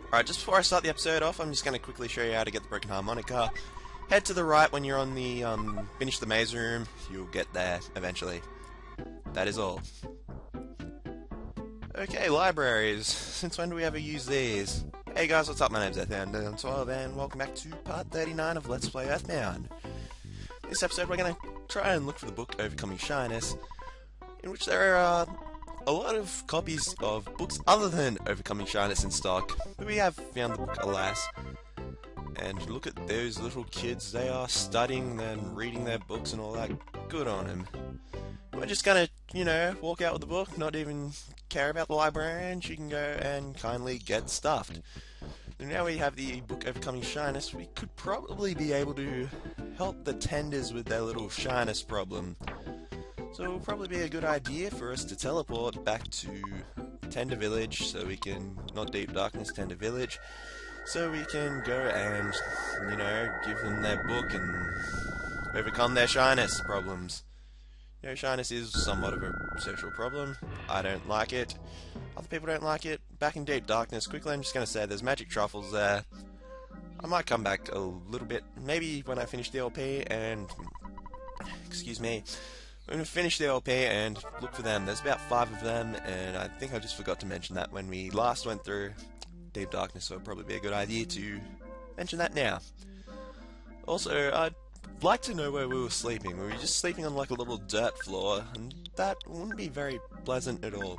Alright, just before I start the episode off, I'm just going to quickly show you how to get the broken harmonica. Head to the right when you're on the, finish the maze room. You'll get there eventually. That is all. Okay, libraries. Since when do we ever use these? Hey guys, what's up? My name's EarthBound12 and welcome back to part 39 of Let's Play EarthBound. This episode we're going to try and look for the book Overcoming Shyness, in which there are a lot of copies of books other than Overcoming Shyness in stock, but we have found the book, alas. And look at those little kids, they are studying and reading their books and all that. Good on them. We're just gonna, walk out with the book, not even care about the librarian. She can go and kindly get stuffed. And now we have the book Overcoming Shyness, we could probably be able to help the tenders with their little shyness problem. So it'll probably be a good idea for us to teleport back to Tender Village, so we can, not Deep Darkness, Tender Village, so we can go and, give them their book and overcome their shyness problems. Shyness is somewhat of a social problem. I don't like it. Other people don't like it. Back in Deep Darkness, quickly I'm just going to say there's magic truffles there. I might come back a little bit, maybe when I finish the LP and... Excuse me. I'm going to finish the LP and look for them. There's about 5 of them, and I think I just forgot to mention that when we last went through Deep Darkness, so it'd probably be a good idea to mention that now. Also, I'd like to know where we were sleeping. We were just sleeping on like a little dirt floor, and that wouldn't be very pleasant at all.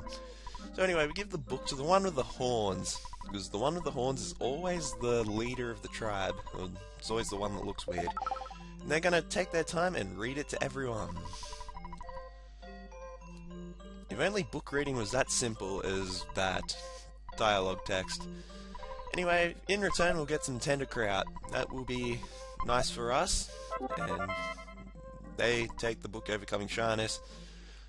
So anyway, we give the book to the one with the horns, because the one with the horns is always the leader of the tribe. Or it's always the one that looks weird. And they're going to take their time and read it to everyone. If only book reading was that simple as that dialogue text. Anyway, in return we'll get some tender kraut. That will be nice for us, and they take the book Overcoming Shyness,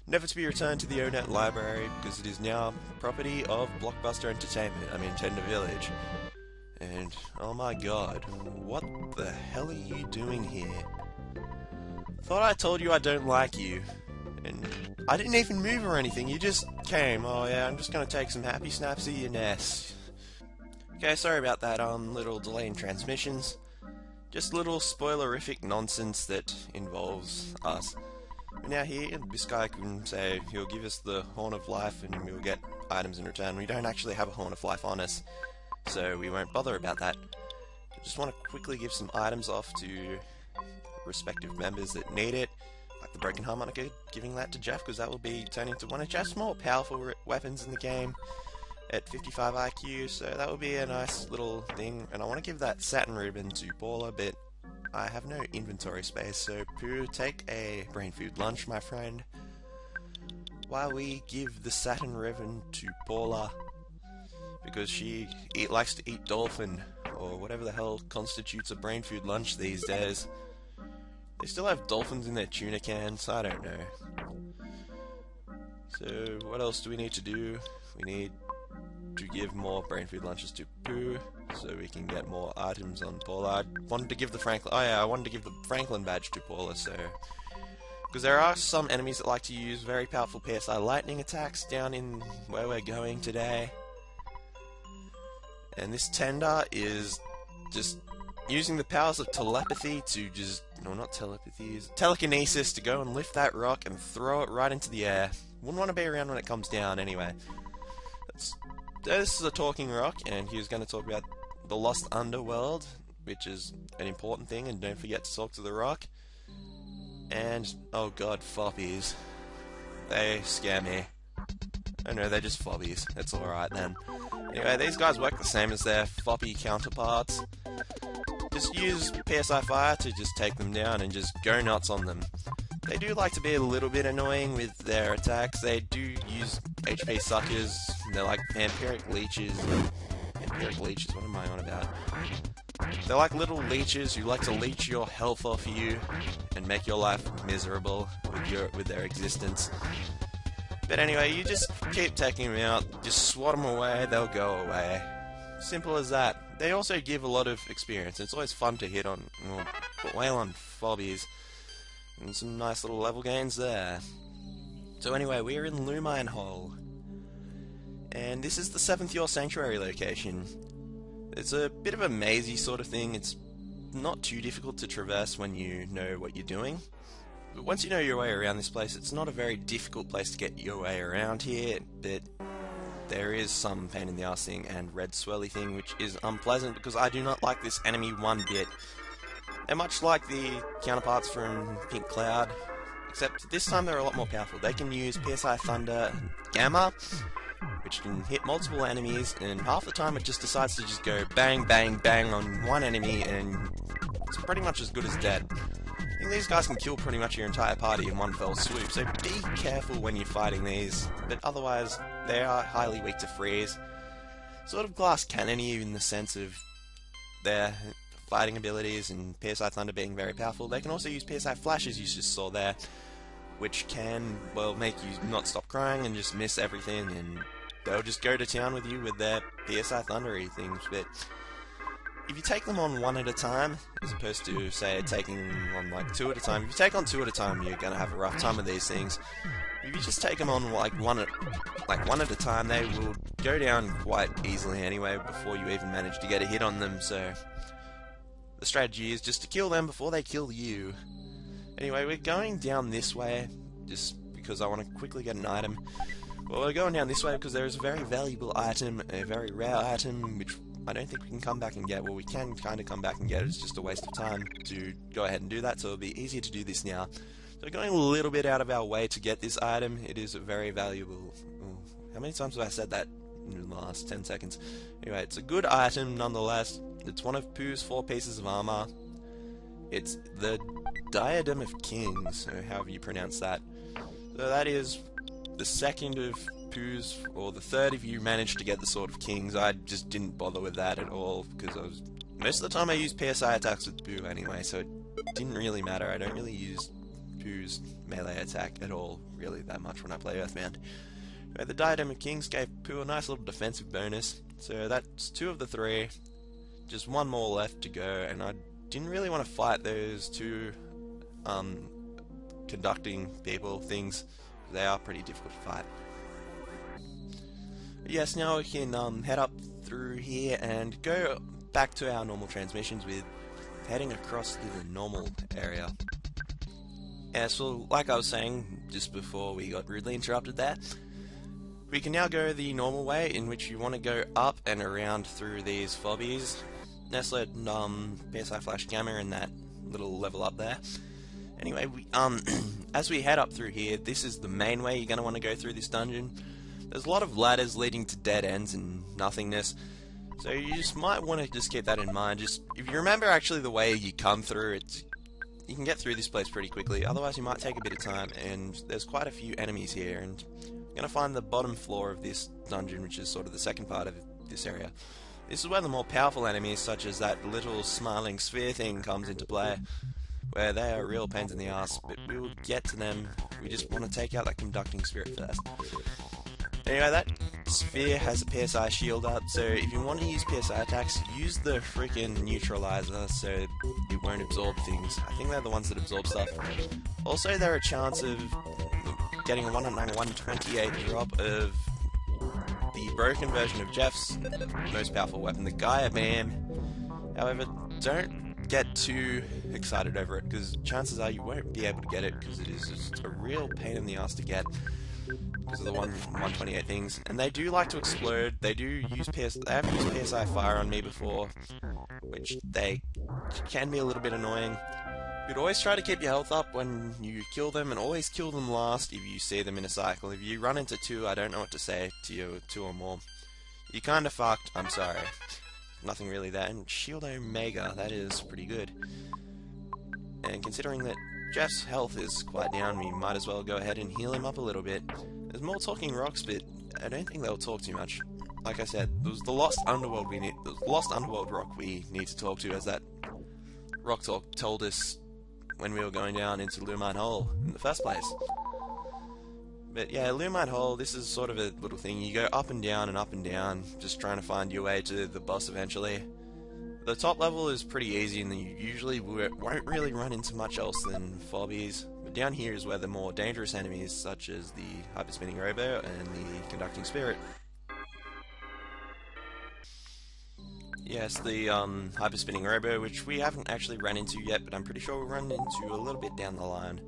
never to be returned to the O-Net library because it is now property of Blockbuster Entertainment, Tender Village. And, oh my god, what the hell are you doing here? Thought I told you I don't like you. And I didn't even move or anything, you just came. Oh yeah, I'm just gonna take some happy snaps of your nest. Okay, sorry about that, little delay in transmissions. Just little spoilerific nonsense that involves us. But now here, this guy can say he'll give us the Horn of Life and we'll get items in return. We don't actually have a Horn of Life on us, so we won't bother about that. I just want to quickly give some items off to respective members that need it. Like the broken harmonica, giving that to Jeff, because that will be turning into one of Jeff's more powerful weapons in the game at 55 IQ, so that will be a nice little thing. And I want to give that satin ribbon to Paula, but I have no inventory space, so Pooh, take a brain food lunch, my friend, while we give the satin ribbon to Paula, because she likes to eat dolphin, or whatever the hell constitutes a brain food lunch these days. They still have dolphins in their tuna cans, I don't know. So, what else do we need to do? We need to give more brain food lunches to Pooh, so we can get more items on Paula. I wanted to give the Franklin badge to Paula, so... Because there are some enemies that like to use very powerful PSI lightning attacks down in where we're going today. And this tender is just using the powers of telepathy to just... No, not telepathy. Telekinesis to go and lift that rock and throw it right into the air. Wouldn't want to be around when it comes down anyway. This is a talking rock, and he was going to talk about the Lost Underworld, which is an important thing, and don't forget to talk to the rock. And, oh god, foppies. They scare me. Oh no, they're just foppies. That's alright then. Anyway, these guys work the same as their foppy counterparts. Just use PSI Fire to just take them down and just go nuts on them. They do like to be a little bit annoying with their attacks. They do use HP suckers. They're like vampiric leeches. Vampiric leeches, what am I on about? They're like little leeches who like to leech your health off you and make your life miserable with their existence. But anyway, you just keep taking them out, just swat them away, they'll go away. Simple as that. They also give a lot of experience. It's always fun to hit on, well, put whale on fobbies. And some nice little level gains there. So anyway, we're in Lumine Hole. And this is the 7th Year Sanctuary location. It's a bit of a mazy sort of thing. It's not too difficult to traverse when you know what you're doing. But once you know your way around this place, it's not a very difficult place to get your way around here, but there is some pain in the arse thing and red swirly thing, which is unpleasant because I do not like this enemy one bit. They're much like the counterparts from Pink Cloud, except this time they're a lot more powerful. They can use PSI Thunder and Gamma, which can hit multiple enemies, and half the time it just decides to just go bang, bang, bang on one enemy, and it's pretty much as good as dead. I think these guys can kill pretty much your entire party in one fell swoop, so be careful when you're fighting these, but otherwise they are highly weak to freeze. Sort of glass cannon-y in the sense of their fighting abilities and PSI Thunder being very powerful. They can also use PSI Flash, as you just saw there, which can, well, make you not stop crying and just miss everything, and they'll just go to town with you with their PSI Thundery things. But if you take them on one at a time, as opposed to, say, taking on like two at a time, if you take on two at a time, you're going to have a rough time with these things. If you just take them on like one at a time, they will go down quite easily anyway before you even manage to get a hit on them. So the strategy is just to kill them before they kill you. Anyway, we're going down this way just because I want to quickly get an item. Well, we're going down this way because there is a very valuable item, a very rare item, which I don't think we can come back and get. Well, we can kind of come back and get it. It's just a waste of time to go ahead and do that, so it'll be easier to do this now. So we're going a little bit out of our way to get this item. It is very valuable. Ooh, how many times have I said that in the last 10 seconds? Anyway, it's a good item nonetheless. It's one of Pooh's 4 pieces of armor. It's the Diadem of Kings, or however you pronounce that. So that is the second of Pooh's, or the third if you managed to get the Sword of Kings. I just didn't bother with that at all, because most of the time I use PSI attacks with Pooh anyway, so it didn't really matter. I don't really use Pooh's melee attack at all, really, that much when I play EarthBound. Anyway, the Diadem of Kings gave Pooh a nice little defensive bonus, so that's 2 of the 3. Just 1 more left to go, and I didn't really want to fight those 2 conducting people things. They are pretty difficult to fight. But yes, now we can head up through here and go back to our normal transmissions with heading across to the normal area. Yeah, so like I was saying just before we got rudely interrupted there, we can now go the normal way, in which you want to go up and around through these fobbies. Nestlet, PSI Flash Gamma and that little level up there. Anyway, as we head up through here, this is the main way you're going to want to go through this dungeon. There's a lot of ladders leading to dead ends and nothingness, so you just might want to just keep that in mind. Just if you remember actually the way you come through, you can get through this place pretty quickly. Otherwise, you might take a bit of time, and there's quite a few enemies here, and you're going to find the bottom floor of this dungeon, which is sort of the second part of this area. This is where the more powerful enemies, such as that little smiling sphere thing, comes into play, where they are real pains in the ass, but we will get to them. We just want to take out that conducting spirit first. Anyway, that sphere has a PSI shield up, so if you want to use PSI attacks, use the freaking neutralizer so it won't absorb things. I think they're the ones that absorb stuff. Also, there are a chance of getting a 128 drop of the broken version of Jeff's most powerful weapon, the Gaia Beam. However, don't get too excited over it, because chances are you won't be able to get it, because it is just a real pain in the ass to get because of the 128 things. And they do like to explode. They do use they have used PSI fire on me before, which they can be a little bit annoying. You'd always try to keep your health up when you kill them, and always kill them last if you see them in a cycle. If you run into 2, I don't know what to say to you, 2 or more. You're kinda fucked, I'm sorry. Nothing really there. And Shield Omega, that is pretty good. And considering that Jeff's health is quite down, we might as well go ahead and heal him up a little bit. There's more talking rocks, but I don't think they'll talk too much. Like I said, it was the Lost Underworld rock we need to talk to, as that rock talk told us when we were going down into Lumine Hole in the first place. But yeah, Lumine Hole, this is sort of a little thing. You go up and down, just trying to find your way to the boss eventually. The top level is pretty easy, and you usually won't really run into much else than fobbies. But down here is where the more dangerous enemies, such as the hyperspinning robo and the conducting spirit. Yes, the hyper spinning robo, which we haven't actually run into yet, but I'm pretty sure we'll run into a little bit down the line.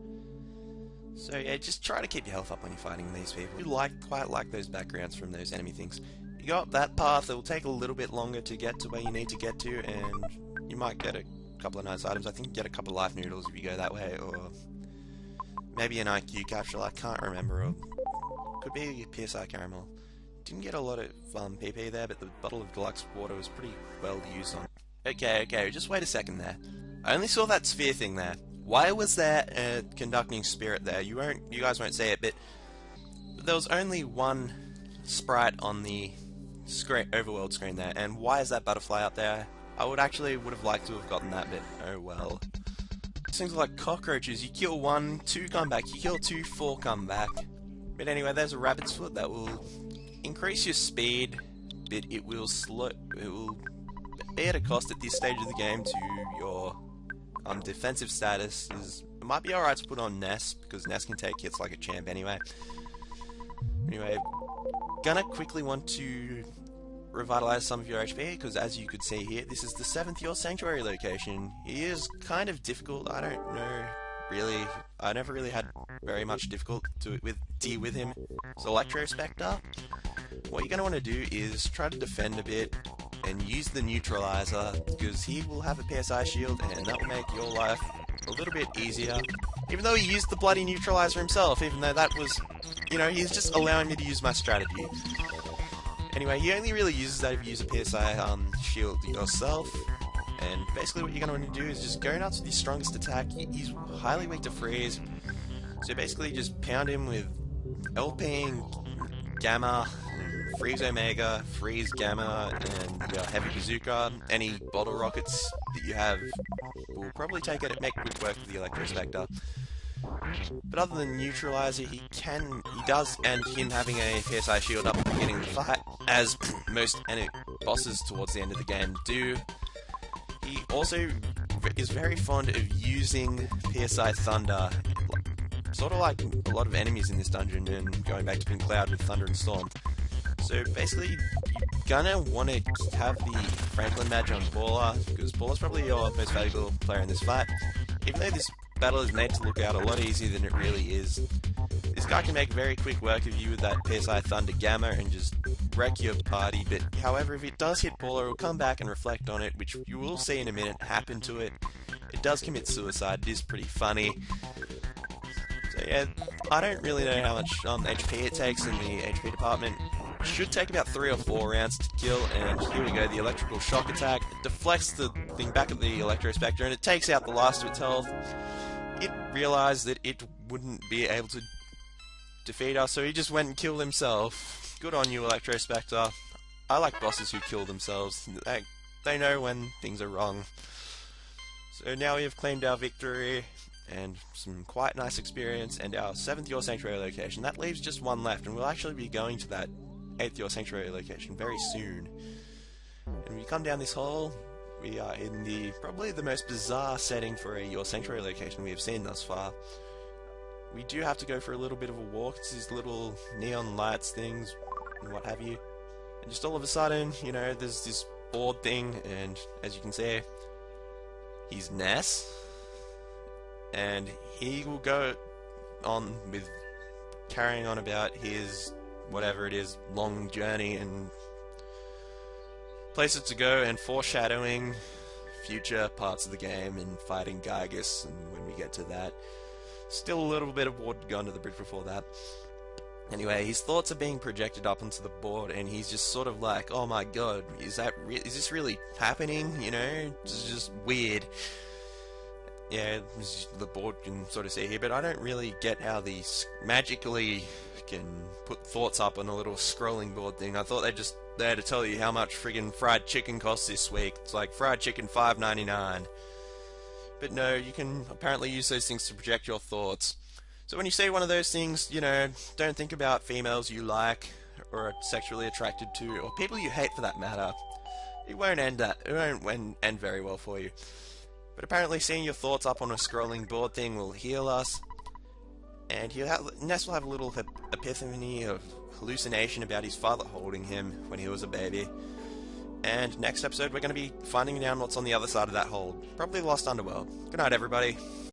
So yeah, just try to keep your health up when you're fighting these people. You quite like those backgrounds from those enemy things. You go up that path, it will take a little bit longer to get to where you need to get to, and you might get a couple of nice items. I think you get a couple of life noodles if you go that way, or maybe an IQ capsule, I can't remember, or could be a PSI caramel. Didn't get a lot of PP there, but the bottle of deluxe water was pretty well used on. Okay, just wait a second there. I only saw that sphere thing there. Why was there a conducting spirit there? You guys won't say it, but there was only one sprite on the overworld screen there, and why is that butterfly up there? I would have liked to have gotten that bit. Oh well. Things like cockroaches. You kill 1, 2 come back. You kill 2, 4 come back. But anyway, there's a rabbit's foot that will increase your speed, but it will be at a cost at this stage of the game to your defensive status. It might be alright to put on Ness, because Ness can take hits like a champ anyway. Anyway, gonna quickly want to revitalize some of your HP, because as you could see here, this is the 7th Your Sanctuary location. He is kind of difficult. I don't know really. I never really had very much difficult to deal with him. So Electro Spectre, what you're going to want to do is try to defend a bit and use the neutralizer, because he will have a PSI shield and that will make your life a little bit easier. Even though he used the bloody neutralizer himself, even though that was, you know, he's just allowing me to use my strategy. Anyway, he only really uses that if you use a PSI shield yourself. And basically what you're going to want to do is just go nuts with his strongest attack. He's highly weak to freeze. So basically just pound him with LPing Gamma, Freeze Omega, Freeze Gamma, and your Heavy Bazooka. Any bottle rockets that you have will probably take it and make good work with the Electro Spectre. But other than Neutralizer, he does, and him having a PSI shield up at the beginning of the fight, as most bosses towards the end of the game do, he also is very fond of using PSI Thunder, sort of like a lot of enemies in this dungeon, and going back to Pink Cloud with Thunder and Storm. So basically, you're gonna want to have the Franklin badge on Paula, because Paula's probably your most valuable player in this fight. Even though this battle is made to look out a lot easier than it really is, this guy can make very quick work of you with that PSI Thunder Gamma and just wreck your party. But however, if it does hit Paula, it will come back and reflect on it, which you will see in a minute happen to it. It does commit suicide. It is pretty funny. So yeah, I don't really know how much HP it takes in the HP department. It should take about 3 or 4 rounds to kill, and here we go, the electrical shock attack. It deflects the thing back at the Electro Spectre, and it takes out the last of its health. It realized that it wouldn't be able to defeat us, so he just went and killed himself. Good on you, Electro Spectre. I like bosses who kill themselves. They know when things are wrong. So now we have claimed our victory, and some quite nice experience, and our 7th Your Sanctuary location. That leaves just one left, and we'll actually be going to that 8th Your Sanctuary location very soon. And we come down this hall, we are in probably the most bizarre setting for a Your Sanctuary location we have seen thus far. We do have to go for a little bit of a walk. It's these little neon lights things and what have you. And just all of a sudden, you know, there's this board thing, and as you can see, he's Ness. And he will go on with carrying on about his, whatever it is, long journey and places to go, and foreshadowing future parts of the game and fighting Gygus, and when we get to that. Still a little bit of water to go under the bridge before that. Anyway, his thoughts are being projected up onto the board, and he's just sort of like, oh my god, is this really happening? You know, it's just weird. Yeah, the board can sort of see here, but I don't really get how these magically can put thoughts up on a little scrolling board thing. I thought they just there to tell you how much friggin' fried chicken costs this week. It's like fried chicken $5.99. But no, you can apparently use those things to project your thoughts. So when you see one of those things, you know, don't think about females you like or are sexually attracted to, or people you hate for that matter. It won't end very well for you. But apparently seeing your thoughts up on a scrolling board thing will heal us. And Ness will have a little epiphany of hallucination about his father holding him when he was a baby. And next episode, we're going to be finding down what's on the other side of that hole. Probably the Lost Underworld. Good night, everybody.